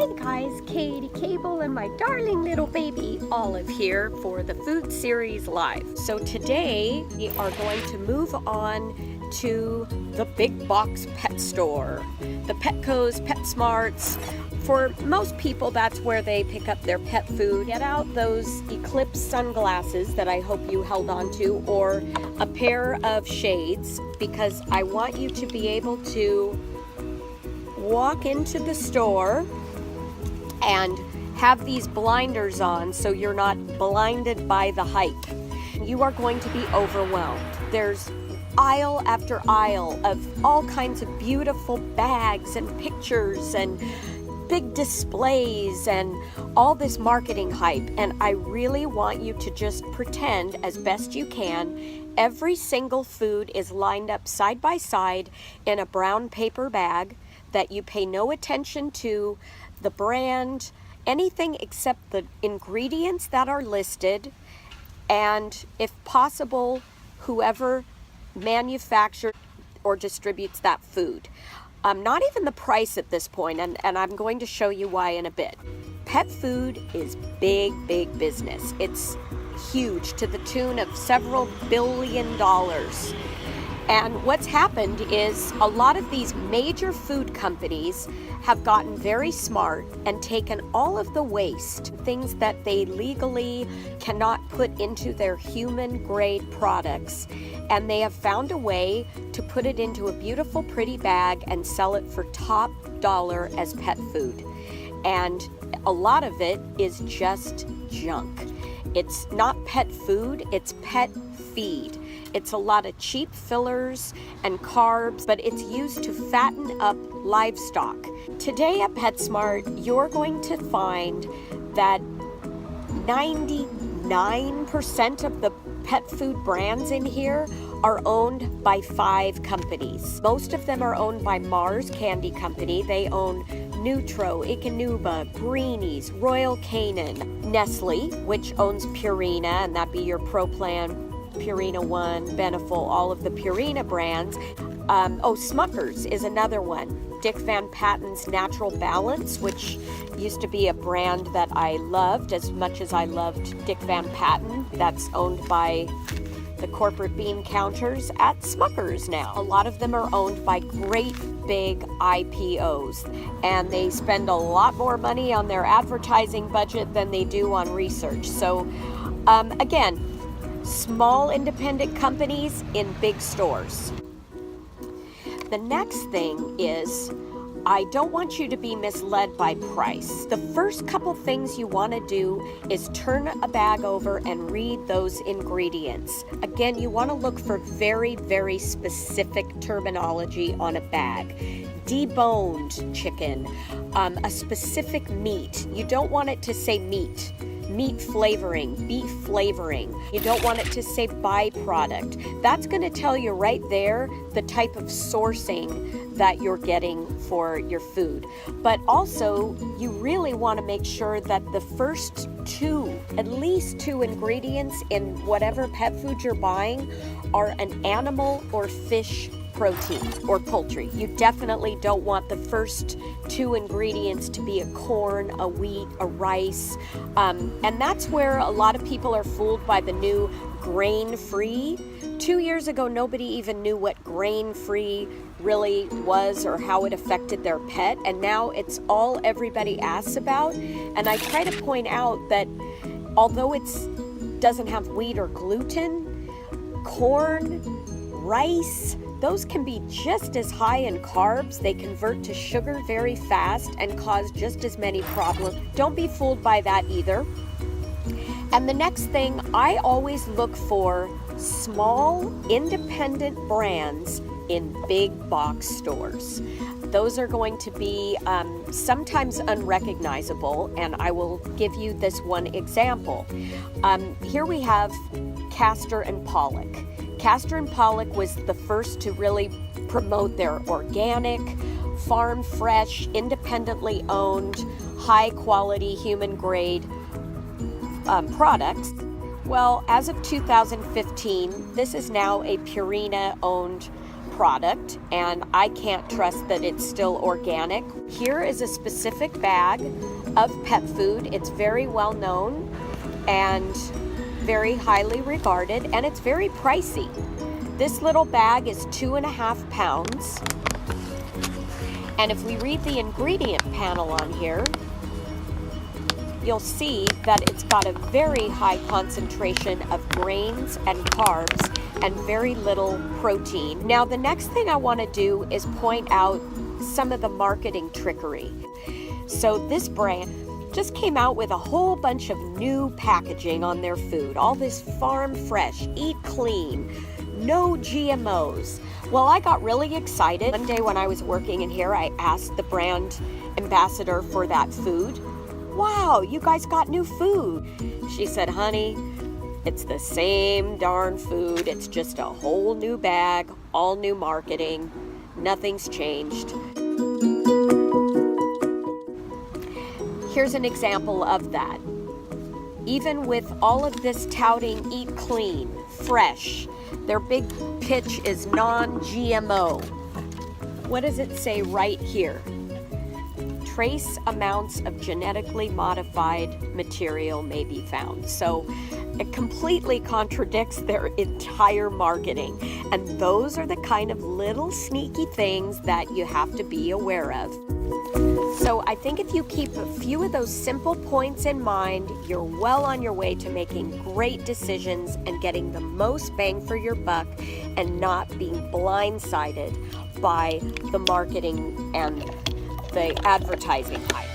Hey guys, Katy Cable and my darling little baby Olive here for the Food Series Live. So today we are going to move on to the big box pet store. The Petco's, PetSmarts. For most people, that's where they pick up their pet food. Get out those Eclipse sunglasses that I hope you held on to, or a pair of shades, because I want you to be able to walk into the store and have these blinders on so you're not blinded by the hype. You are going to be overwhelmed. There's aisle after aisle of all kinds of beautiful bags and pictures and big displays and all this marketing hype, and I really want you to just pretend as best you can every single food is lined up side by side in a brown paper bag, that you pay no attention to the brand, anything except the ingredients that are listed, and if possible, whoever manufactures or distributes that food. Not even the price at this point, and I'm going to show you why in a bit. Pet food is big, big business. It's huge, to the tune of several $billion. And what's happened is a lot of these major food companies have gotten very smart and taken all of the waste, things that they legally cannot put into their human grade products, and they have found a way to put it into a beautiful, pretty bag and sell it for top dollar as pet food. And a lot of it is just junk. It's not pet food, it's pet feed. It's a lot of cheap fillers and carbs, but it's used to fatten up livestock. Today at PetSmart, you're going to find that 99% of the pet food brands in here are owned by 5 companies. Most of them are owned by Mars Candy Company. They own Nutro, Ikanuba, Greenies, Royal Canin, Nestle, which owns Purina, and that'd be your Pro Plan, Purina One, Beneful, all of the Purina brands. Smucker's is another one. Dick Van Patten's Natural Balance, which used to be a brand that I loved as much as I loved Dick Van Patten. That's owned by the corporate bean counters at Smucker's now. A lot of them are owned by great big IPOs, and they spend a lot more money on their advertising budget than they do on research. So again, small independent companies in big stores. The next thing is, I don't want you to be misled by price. The first couple things you want to do is turn a bag over and read those ingredients. Again, you want to look for very, very specific terminology on a bag. Deboned chicken, a specific meat. You don't want it to say meat flavoring, beef flavoring. You don't want it to say byproduct. That's going to tell you right there the type of sourcing that you're getting for your food. But also, you really want to make sure that the first at least two ingredients in whatever pet food you're buying are an animal or fish protein or poultry. You definitely don't want the first 2 ingredients to be a corn, a wheat, a rice. And that's where a lot of people are fooled by the new grain-free. 2 years ago, nobody even knew what grain-free really was or how it affected their pet. And now it's all everybody asks about. And I try to point out that although it doesn't have wheat or gluten, corn, rice, those can be just as high in carbs. They convert to sugar very fast and cause just as many problems. Don't be fooled by that either. And the next thing, I always look for small, independent brands in big box stores. Those are going to be sometimes unrecognizable, and I will give you this one example. Here we have Castor and Pollock. Castor and Pollock was the first to really promote their organic, farm fresh, independently owned, high quality, human grade products. Well, as of 2015, this is now a Purina owned product, and I can't trust that it's still organic. Here is a specific bag of pet food. It's very well known and very highly regarded, and it's very pricey. This little bag is 2.5 pounds. And if we read the ingredient panel on here, you'll see that it's got a very high concentration of grains and carbs and very little protein. Now, the next thing I want to do is point out some of the marketing trickery. So this brand just came out with a whole bunch of new packaging on their food. All this farm fresh, eat clean, no GMOs. Well, I got really excited. One day when I was working in here, I asked the brand ambassador for that food, "Wow, you guys got new food." She said, "Honey, it's the same darn food. It's just a whole new bag, all new marketing. Nothing's changed." Here's an example of that. Even with all of this touting eat clean, fresh, their big pitch is non-GMO. What does it say right here? Trace amounts of genetically modified material may be found. So it completely contradicts their entire marketing. And those are the kind of little sneaky things that you have to be aware of. So I think if you keep a few of those simple points in mind, you're well on your way to making great decisions and getting the most bang for your buck and not being blindsided by the marketing and the advertising hype.